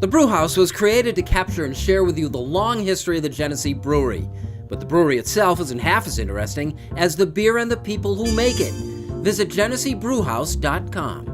The Brewhouse was created to capture and share with you the long history of the Genesee Brewery. But the brewery itself isn't half as interesting as the beer and the people who make it. Visit GeneseeBrewhouse.com.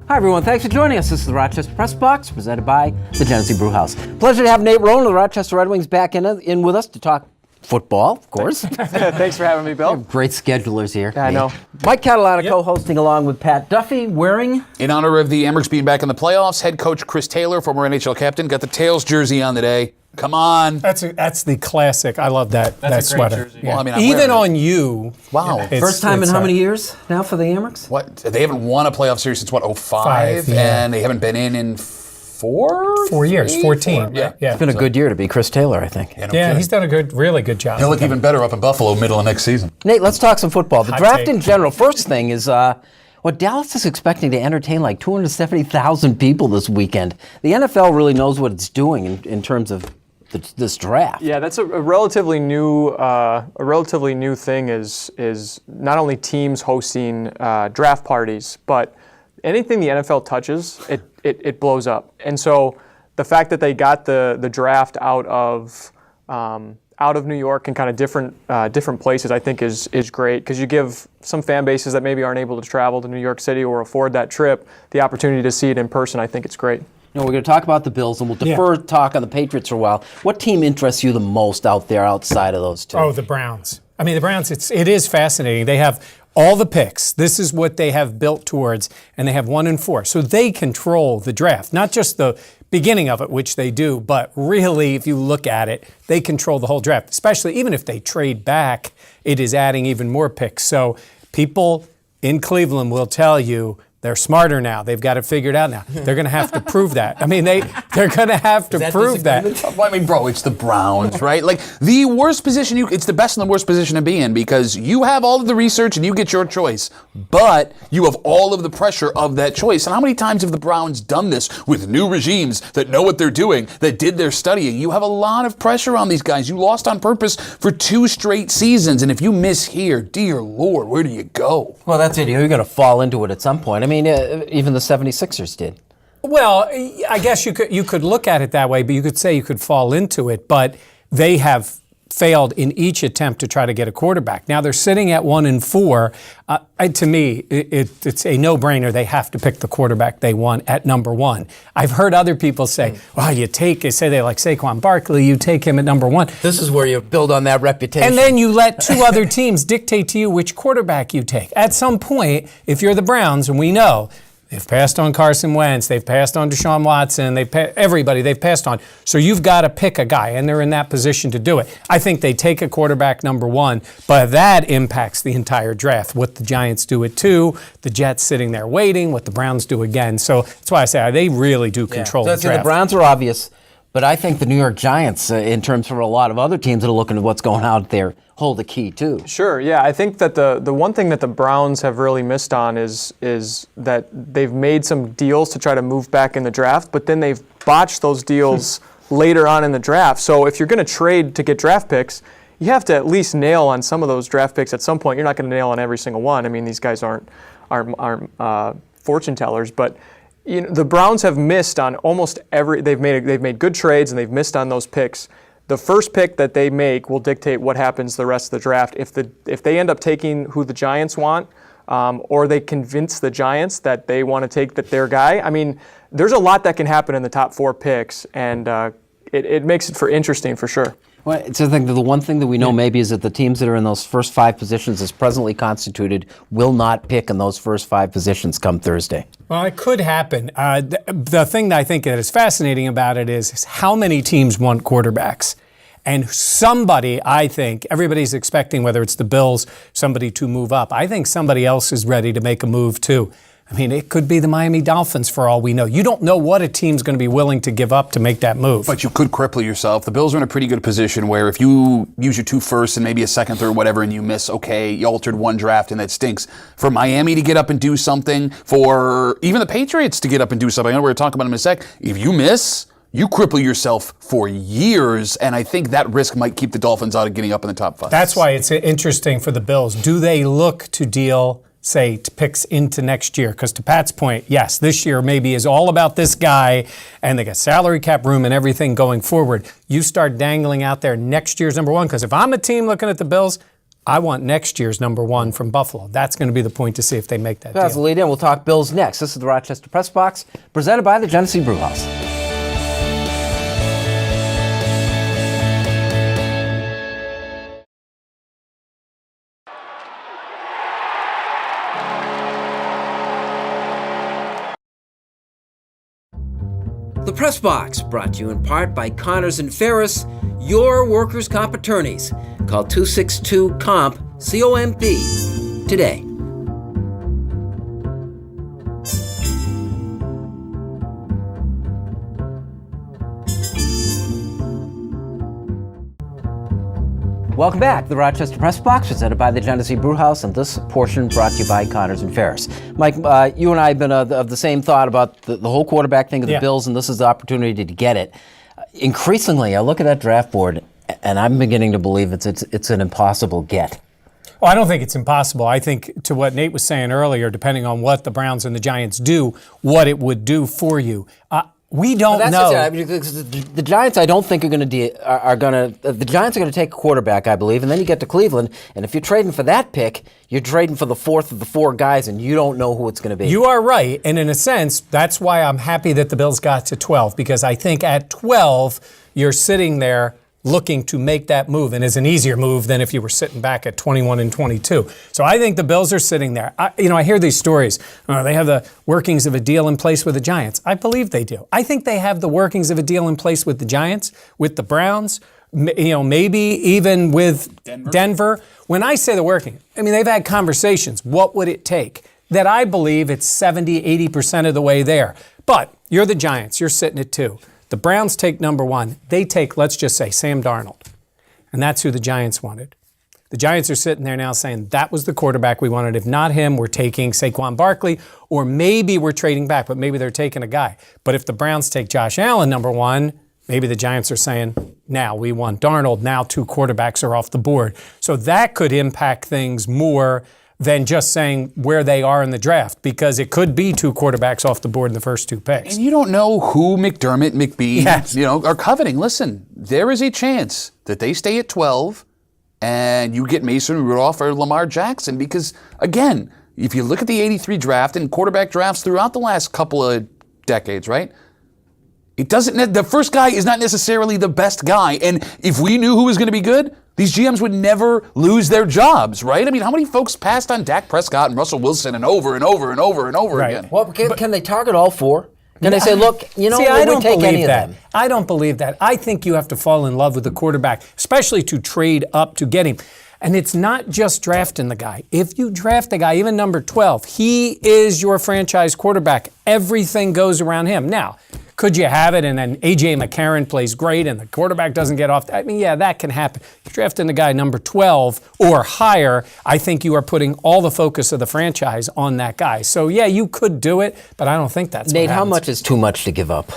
Hi everyone, thanks for joining us. This is the Rochester Press Box, presented by the Genesee Brewhouse. Pleasure to have Nate Rowan of the Rochester Red Wings back in with us to talk football, of course. Thanks for having me, Bill. Great schedulers here. Yeah, I know. Mike Catalana co-hosting along with Pat Duffy, wearing... In honor of the Amherst being back in the playoffs, head coach Chris Taylor, former NHL captain, got the Tails jersey on today. Come on. That's the classic. I love that That's a great sweater. jersey. Yeah. Well, I mean, I'm even wearing on you. Wow. First time in how many years now for the Amherst? What? They haven't won a playoff series since, 05? Five, yeah. And they haven't been in 4 years, 14. Yeah. It's been a good year to be Chris Taylor, I think. Yeah, he's done a really good job. He'll look even better up in Buffalo middle of next season. Nate, let's talk some football. The Hot draft take. in general, first thing is what Dallas is expecting to entertain like 270,000 people this weekend. The NFL really knows what it's doing in terms of this draft. Yeah, that's a relatively new thing is not only teams hosting draft parties, but anything the NFL touches, it blows up. And so the fact that they got the draft out of New York and kind of different places, I think is great, because you give some fan bases that maybe aren't able to travel to New York City or afford that trip the opportunity to see it in person. I think it's great. We're going to talk about the Bills, and we'll defer talk on the Patriots for a while. What team interests you the most out there outside of those two? Oh, the Browns. I mean, the Browns, it is fascinating. They have all the picks. This is what they have built towards, and they have 1 and 4. So they control the draft, not just the beginning of it, which they do, but really, if you look at it, they control the whole draft, especially even if they trade back, it is adding even more picks. So people in Cleveland will tell you, they're smarter now. They've got it figured out now. They're going to have to prove that. I mean, they're going to have to prove that. Well, I mean, bro, it's the Browns, right? Like, the worst position, it's the best and the worst position to be in, because you have all of the research and you get your choice, but you have all of the pressure of that choice. And how many times have the Browns done this with new regimes that know what they're doing, that did their studying? You have a lot of pressure on these guys. You lost on purpose for 2 straight seasons, and if you miss here, dear Lord, where do you go? Well, that's it. You're going to fall into it at some point. I mean, even the 76ers did. Well, I guess you could look at it that way, but you could say you could fall into it. But they have failed in each attempt to try to get a quarterback. Now they're sitting at 1 and 4. To me, it's a no-brainer. They have to pick the quarterback they want at number 1. I've heard other people say, well, say they like Saquon Barkley, you take him at number 1. This is where you build on that reputation. And then you let 2 other teams dictate to you which quarterback you take. At some point, if you're the Browns, and we know, they've passed on Carson Wentz. They've passed on Deshaun Watson. Everybody they've passed on. So you've got to pick a guy, and they're in that position to do it. I think they take a quarterback number 1, but that impacts the entire draft. What the Giants do at 2, the Jets sitting there waiting, what the Browns do again. So that's why I say they really do control the draft. The Browns are obvious, but I think the New York Giants, in terms of a lot of other teams that are looking at what's going on out there, hold the key too. Sure, yeah. I think that the one thing that the Browns have really missed on is that they've made some deals to try to move back in the draft, but then they've botched those deals later on in the draft. So if you're going to trade to get draft picks, you have to at least nail on some of those draft picks at some point. You're not going to nail on every single one. I mean, these guys aren't fortune tellers, but the Browns have missed on almost every. They've made good trades and they've missed on those picks. The first pick that they make will dictate what happens the rest of the draft. If they end up taking who the Giants want, or they convince the Giants that they want to take their guy, I mean, there's a lot that can happen in the top 4 picks, and it makes it for interesting for sure. Well, it's the one thing that we know maybe is that the teams that are in those first 5 positions as presently constituted will not pick in those first 5 positions come Thursday. Well, it could happen. The thing that I think that is fascinating about it is how many teams want quarterbacks. And somebody, I think, everybody's expecting, whether it's the Bills, somebody to move up. I think somebody else is ready to make a move too. I mean, it could be the Miami Dolphins for all we know. You don't know what a team's going to be willing to give up to make that move. But you could cripple yourself. The Bills are in a pretty good position where if you use your 2 firsts and maybe a second, third, whatever, and you miss, okay, you altered one draft and that stinks. For Miami to get up and do something, for even the Patriots to get up and do something, I know we're going to talk about them in a sec. If you miss, you cripple yourself for years, and I think that risk might keep the Dolphins out of getting up in the top 5. That's why it's interesting for the Bills. Do they look to deal, say, picks into next year? Because to Pat's point, yes, this year maybe is all about this guy, and they got salary cap room and everything going forward. You start dangling out there next year's number 1, because if I'm a team looking at the Bills, I want next year's number 1 from Buffalo. That's going to be the point to see if they make that That's deal. the lead in. We'll talk Bills next. This is the Rochester Press Box, presented by the Genesee Brewhouse. The Press Box, brought to you in part by Connors and Ferris, your workers' comp attorneys. Call 262-COMP, C-O-M-P, today. Welcome back to the Rochester Press Box, presented by the Genesee Brewhouse, and this portion brought to you by Connors and Ferris. Mike, you and I have been of the same thought about the whole quarterback thing of the Bills, and this is the opportunity to get it. Increasingly, I look at that draft board, and I'm beginning to believe it's an impossible get. Well, I don't think it's impossible. I think, to what Nate was saying earlier, depending on what the Browns and the Giants do, what it would do for you. We don't know. The Giants, I don't think the Giants are going to take a quarterback, I believe, and then you get to Cleveland, and if you're trading for that pick, you're trading for the 4th of the 4 guys, and you don't know who it's going to be. You are right, and in a sense, that's why I'm happy that the Bills got to 12, because I think at 12, you're sitting there looking to make that move, and is an easier move than if you were sitting back at 21 and 22. So I think the Bills are sitting there. I hear these stories. They have the workings of a deal in place with the Giants. I believe they do. I think they have the workings of a deal in place with the Giants, with the Browns, maybe even with Denver. When I say the working, they've had conversations. What would it take? That I believe it's 70, 80% of the way there. But you're the Giants. You're sitting at 2. The Browns take number 1. They take, let's just say, Sam Darnold. And that's who the Giants wanted. The Giants are sitting there now saying, that was the quarterback we wanted. If not him, we're taking Saquon Barkley, or maybe we're trading back, but maybe they're taking a guy. But if the Browns take Josh Allen, number 1, maybe the Giants are saying, now we want Darnold. Now 2 quarterbacks are off the board. So that could impact things more than just saying where they are in the draft, because it could be 2 quarterbacks off the board in the first 2 picks. And you don't know who McDermott, McBee, are coveting. Listen, there is a chance that they stay at 12 and you get Mason Rudolph or Lamar Jackson, because, again, if you look at the 83 draft and quarterback drafts throughout the last couple of decades, right? The first guy is not necessarily the best guy. And if we knew who was going to be good, these GMs would never lose their jobs, right? How many folks passed on Dak Prescott and Russell Wilson and over and over and over and over again? Well, can they target all 4? Can they say, look, I don't take believe any that. of them? I don't believe that. I think you have to fall in love with the quarterback, especially to trade up to get him. And it's not just drafting the guy. If you draft the guy, even number 12, he is your franchise quarterback. Everything goes around him. Now, could you have it and then A.J. McCarron plays great and the quarterback doesn't get off? That can happen. If you're drafting the guy number 12 or higher, I think you are putting all the focus of the franchise on that guy. So, you could do it, but I don't think that's Nate, what happens. how much is too much to give up?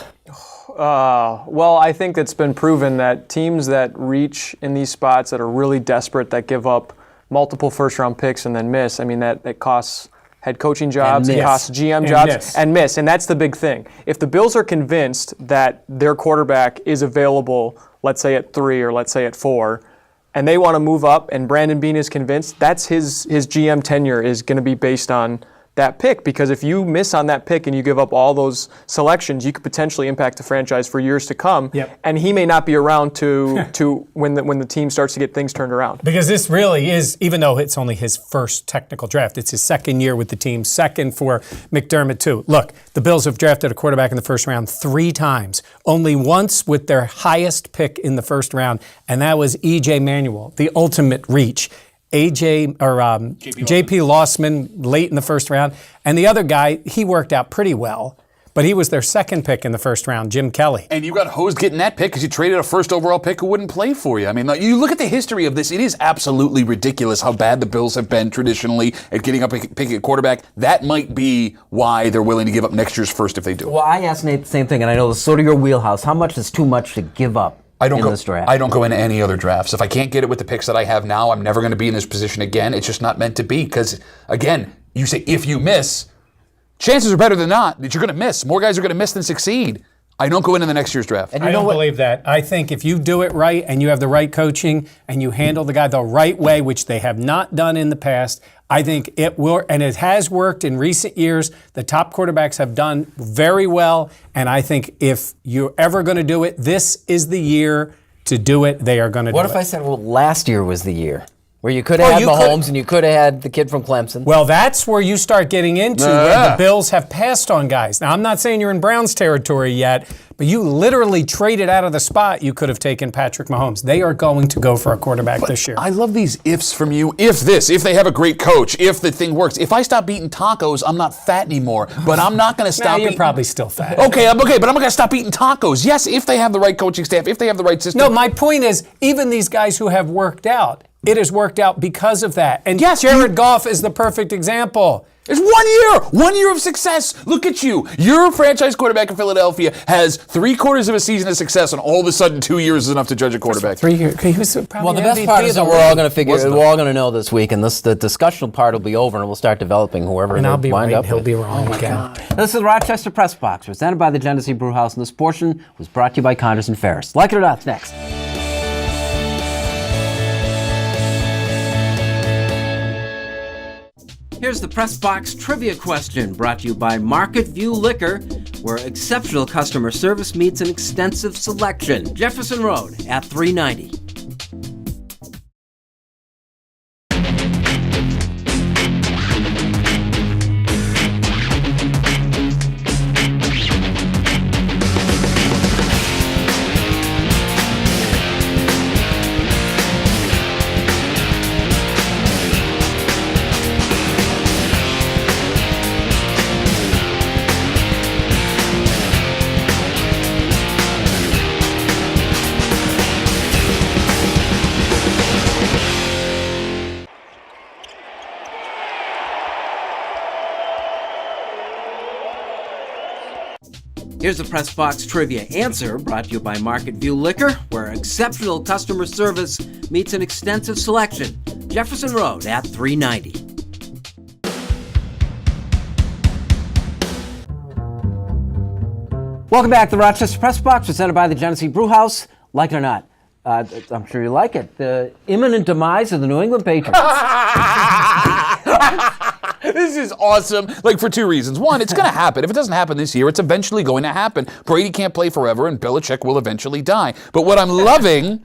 Well, I think it's been proven that teams that reach in these spots that are really desperate, that give up multiple first-round picks and then miss, that costs head coaching jobs, it costs GM jobs, and miss. And that's the big thing. If the Bills are convinced that their quarterback is available, let's say at 3 or let's say at 4, and they want to move up, and Brandon Beane is convinced, that's his GM tenure is going to be based on that pick, because if you miss on that pick and you give up all those selections, you could potentially impact the franchise for years to come. Yep. And he may not be around to when the team starts to get things turned around. Because this really is, even though it's only his first technical draft, it's his second year with the team, second for McDermott too. Look, the Bills have drafted a quarterback in the first round 3 times, only once with their highest pick in the first round, and that was E.J. Manuel, the ultimate reach. JP Lossman late in the first round. And the other guy, he worked out pretty well. But he was their second pick in the first round, Jim Kelly. And you got hosed getting that pick because you traded a first overall pick who wouldn't play for you. I mean, you look at the history of this, it is absolutely ridiculous how bad the Bills have been traditionally at getting up and picking a quarterback. That might be why they're willing to give up next year's first if they do. Well, I asked Nate the same thing, and I know it's sort of your wheelhouse. How much is too much to give up in this draft? I don't go into any other drafts. If I can't get it with the picks that I have now, I'm never going to be in this position again. It's just not meant to be because, again, you say if you miss, chances are better than not that you're going to miss. More guys are going to miss than succeed. I don't go into the next year's draft. I don't believe that. I think if you do it right and you have the right coaching and you handle the guy the right way, which they have not done in the past, I think it will, and it has worked in recent years. The top quarterbacks have done very well, and I think if you're ever going to do it, this is the year to do it. They are going to do it. What if I said, well, last year was the year? Where you could have had Mahomes and you could have had the kid from Clemson. Well, that's where you start getting into where the Bills have passed on guys. Now, I'm not saying you're in Browns territory yet, but you literally traded out of the spot. You could have taken Patrick Mahomes. They are going to go for a quarterback this year. I love these ifs from you. If they have a great coach, if the thing works. If I stop eating tacos, I'm not fat anymore. But I'm not going to stop you're eating. probably still fat. Okay, but I'm not going to stop eating tacos. Yes, if they have the right coaching staff, if they have the right system. No, my point is, even these guys who have worked out, it has worked out because of that. And yes, Jared Goff is the perfect example. It's 1 year of success. Look at you. Your franchise quarterback in Philadelphia has 3/4 of a season of success, and all of a sudden 2 years is enough to judge a quarterback. 3 years. He was probably Well, the best MVP part is that of the we're all league. going to figure. We're all going to know this week, and the discussion part will be over, and we'll start developing whoever. And I'll be wind right. up He'll with. be wrong again. God. This is the Rochester Press Box, presented by the Genesee Brewhouse, and this portion was brought to you by Condors and Ferris. Like it or not, it's next. Here's the Press Box trivia question, brought to you by Market View Liquor, where exceptional customer service meets an extensive selection. Jefferson Road at 390. Here's the Press Box trivia answer, brought to you by Market View Liquor, where exceptional customer service meets an extensive selection. Jefferson Road at 390. Welcome back to the Rochester Press Box, presented by the Genesee Brewhouse. Like it or not, I'm sure you like it. The imminent demise of the New England Patriots. This is awesome, for two reasons. One, it's going to happen. If it doesn't happen this year, it's eventually going to happen. Brady can't play forever, and Belichick will eventually die. But what I'm loving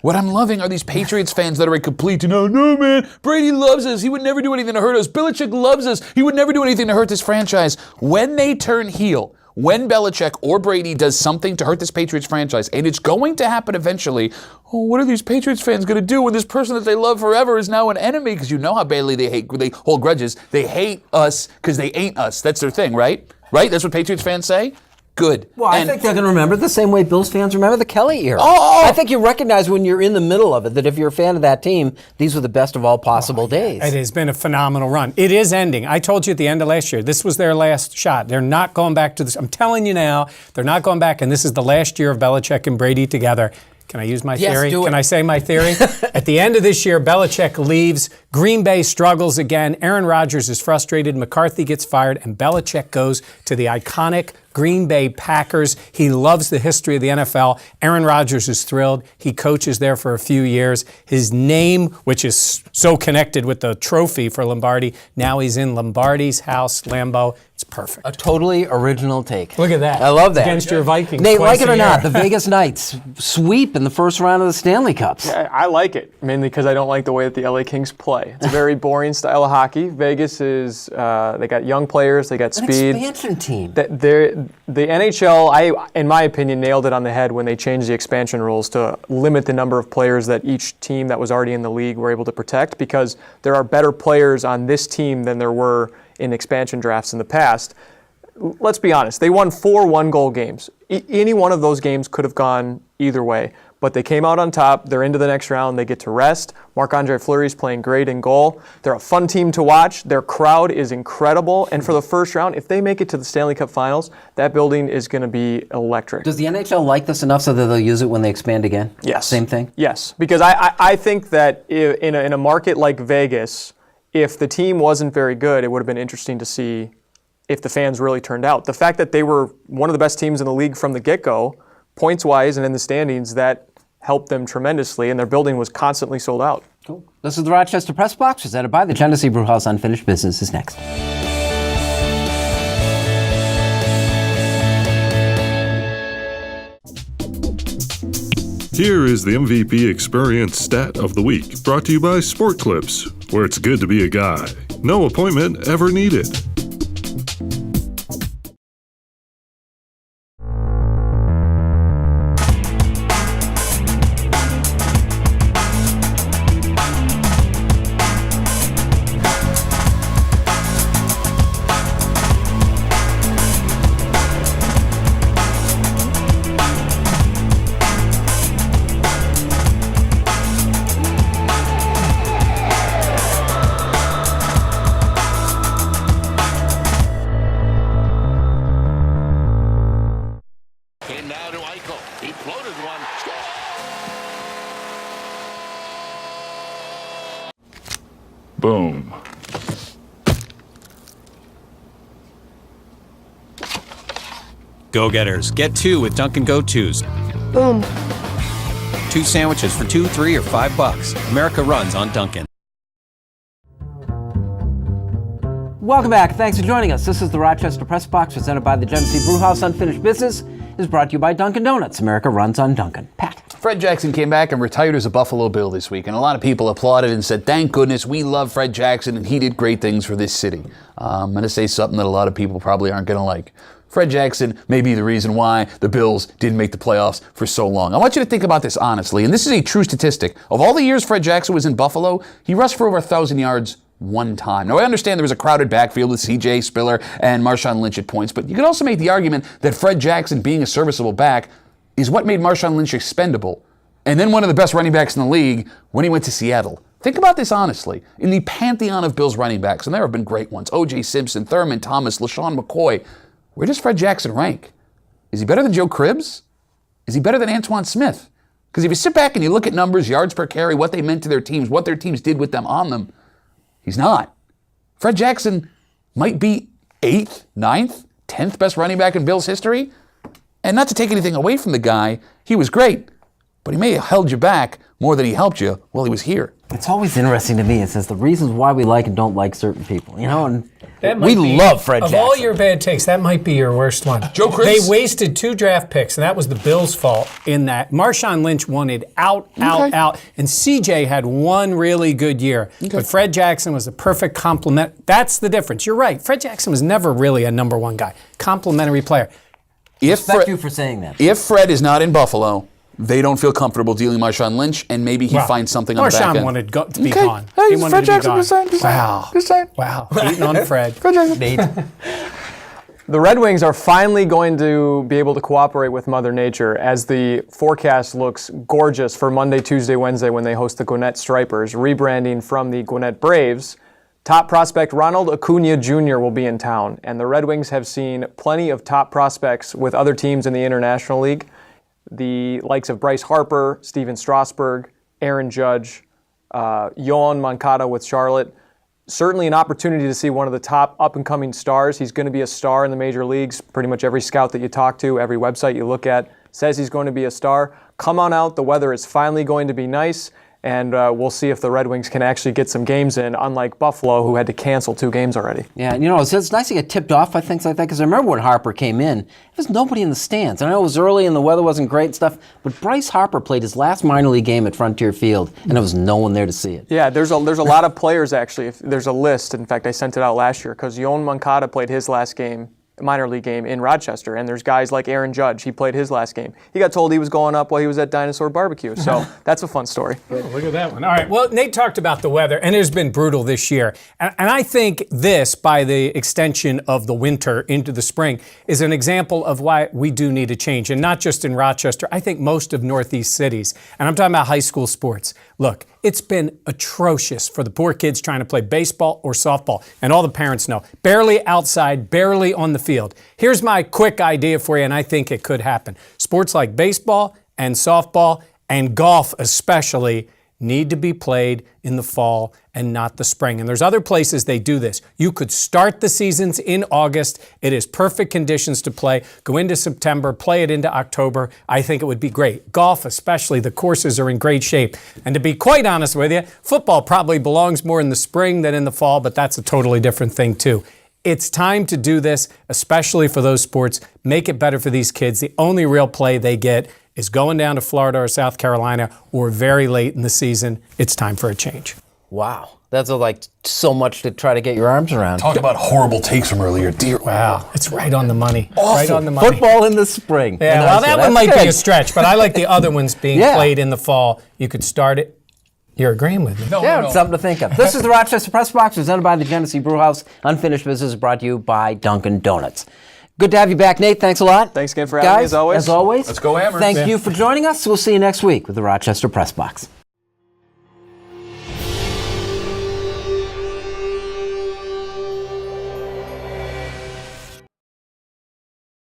are these Patriots fans that are a complete, no, man, Brady loves us. He would never do anything to hurt us. Belichick loves us. He would never do anything to hurt this franchise. When they turn heel, when Belichick or Brady does something to hurt this Patriots franchise, and it's going to happen eventually, what are these Patriots fans going to do when this person that they love forever is now an enemy? Because you know how badly they hold grudges. They hate us because they ain't us. That's their thing, right? Right? That's what Patriots fans say? Good. Well, I think they're going to remember it the same way Bills fans remember the Kelly era. Oh! I think you recognize when you're in the middle of it that if you're a fan of that team, these were the best of all possible days. It has been a phenomenal run. It is ending. I told you at the end of last year, this was their last shot. They're not going back to this. I'm telling you now, they're not going back, and this is the last year of Belichick and Brady together. Can I use my theory? Do it. Can I say my theory? At the end of this year, Belichick leaves. Green Bay struggles again. Aaron Rodgers is frustrated. McCarthy gets fired, and Belichick goes to the iconic Green Bay Packers. He loves the history of the NFL. Aaron Rodgers is thrilled. He coaches there for a few years. His name, which is so connected with the trophy for Lombardi, now he's in Lombardi's house, Lambeau. It's perfect. A totally original take. Look at that. I love that. Against your Vikings. Nate, twice like it a or year. not, the Vegas Knights sweep in the first round of the Stanley Cups. I like it, mainly because I don't like the way that the LA Kings play. It's a very boring style of hockey. Vegas is, they got young players, they got An speed. expansion team. The NHL, in my opinion, nailed it on the head when they changed the expansion rules to limit the number of players that each team that was already in the league were able to protect, because there are better players on this team than there were in expansion drafts in the past. Let's be honest, they won 4 one-goal games. Any one of those games could have gone either way, but they came out on top. They're into the next round. They get to rest. Marc-Andre Fleury's playing great in goal. They're a fun team to watch. Their crowd is incredible. And for the first round, if they make it to the Stanley Cup Finals, that building is going to be electric. Does the NHL like this enough so that they'll use it when they expand again? Yes. Same thing? Yes, because I think that in a market like Vegas, if the team wasn't very good, it would have been interesting to see if the fans really turned out. The fact that they were one of the best teams in the league from the get-go, points-wise and in the standings, that helped them tremendously, and their building was constantly sold out. Cool. This is the Rochester Press Box, presented by the Genesee Brewhouse. Unfinished Business is next. Here is the MVP Experience Stat of the Week, brought to you by Sport Clips, where it's good to be a guy. No appointment ever needed. Boom. Go-getters, get 2 with Dunkin' Go-Tos. Boom. 2 sandwiches for $2, $3, or $5. America runs on Dunkin'. Welcome back. Thanks for joining us. This is the Rochester Press Box, presented by the Genesee Brewhouse. Unfinished Business is brought to you by Dunkin' Donuts. America runs on Dunkin'. Pat. Fred Jackson came back and retired as a Buffalo Bill this week, and a lot of people applauded and said, thank goodness, we love Fred Jackson, and he did great things for this city. I'm going to say something that a lot of people probably aren't going to like. Fred Jackson may be the reason why the Bills didn't make the playoffs for so long. I want you to think about this honestly, and this is a true statistic. Of all the years Fred Jackson was in Buffalo, he rushed for over 1,000 yards one time. Now, I understand there was a crowded backfield with C.J. Spiller and Marshawn Lynch at points, but you could also make the argument that Fred Jackson being a serviceable back is what made Marshawn Lynch expendable, and then one of the best running backs in the league when he went to Seattle. Think about this honestly. In the pantheon of Bills running backs, and there have been great ones, O.J. Simpson, Thurman Thomas, LaShawn McCoy, where does Fred Jackson rank? Is he better than Joe Cribbs? Is he better than Antoine Smith? Because if you sit back and you look at numbers, yards per carry, what they meant to their teams, what their teams did with them on them, he's not. Fred Jackson might be 8th, 9th, 10th best running back in Bills history. And not to take anything away from the guy, he was great. But he may have held you back more than he helped you while he was here. It's always interesting to me. It says the reasons why we like and don't like certain people, and We love Fred Jackson. Of all your bad takes, that might be your worst one. Joe Cribbs? They wasted 2 draft picks, and that was the Bills' fault in that. Marshawn Lynch wanted out. And CJ had one really good year. Okay. But Fred Jackson was a perfect complement. That's the difference. You're right. Fred Jackson was never really a number 1 guy. Complimentary player. Respect you for saying that. If Fred is not in Buffalo, they don't feel comfortable dealing Marshawn Lynch, and maybe he finds something on the back end. Marshawn wanted to be gone. Hey, He wanted Fred to be Jackson, gone. just saying. Wow. Hating on Fred. Fred Jackson. Nate. The Red Wings are finally going to be able to cooperate with Mother Nature, as the forecast looks gorgeous for Monday, Tuesday, Wednesday when they host the Gwinnett Stripers, rebranding from the Gwinnett Braves. Top prospect Ronald Acuna Jr. will be in town, and the Red Wings have seen plenty of top prospects with other teams in the International League. The likes of Bryce Harper, Steven Strasburg, Aaron Judge, Yoan Moncada with Charlotte. Certainly an opportunity to see one of the top up-and-coming stars. He's going to be a star in the major leagues. Pretty much every scout that you talk to, every website you look at, says he's going to be a star. Come on out. The weather is finally going to be nice, and we'll see if the Red Wings can actually get some games in, unlike Buffalo, who had to cancel 2 games already. Yeah, it's nice to get tipped off by things like that, because I remember when Harper came in, there was nobody in the stands. I know it was early and the weather wasn't great and stuff, but Bryce Harper played his last minor league game at Frontier Field, and there was no one there to see it. Yeah, there's a lot of players, actually. There's a list. In fact, I sent it out last year, because Yoan Moncada played his last game minor league game in Rochester, and there's guys like Aaron Judge. He played his last game. He got told he was going up while he was at Dinosaur Barbecue, so that's a fun story. Look at that one. All right, well, Nate talked about the weather, and it has been brutal this year. And I think this, by the extension of the winter into the spring, is an example of why we do need a change, and not just in Rochester. I think most of Northeast cities, and I'm talking about high school sports. Look, it's been atrocious for the poor kids trying to play baseball or softball, and all the parents know. Barely outside, barely on the field. Here's my quick idea for you, and I think it could happen. Sports like baseball and softball and golf especially need to be played in the fall and not the spring. And there's other places they do this. You could start the seasons in August. It is perfect conditions to play. Go into September, play it into October. I think it would be great. Golf especially, the courses are in great shape. And to be quite honest with you, football probably belongs more in the spring than in the fall, but that's a totally different thing too. It's time to do this, especially for those sports. Make it better for these kids. The only real play they get is going down to Florida or South Carolina or very late in the season. It's time for a change. Wow. That's like so much to try to get your arms around. Talk about horrible takes from earlier. Dear, wow. It's right on the money. Awful. Right on the money. Football in the spring. Yeah, well, that one might be a stretch, but I like the other ones being played in the fall. You could start it. You're agreeing with me. No. It's something to think of. This is the Rochester Press Box, presented by the Genesee Brewhouse. Unfinished Business is brought to you by Dunkin' Donuts. Good to have you back, Nate. Thanks a lot. Thanks again for having me, as always. As always. Let's go Hammers. Thank you for joining us. We'll see you next week with the Rochester Press Box.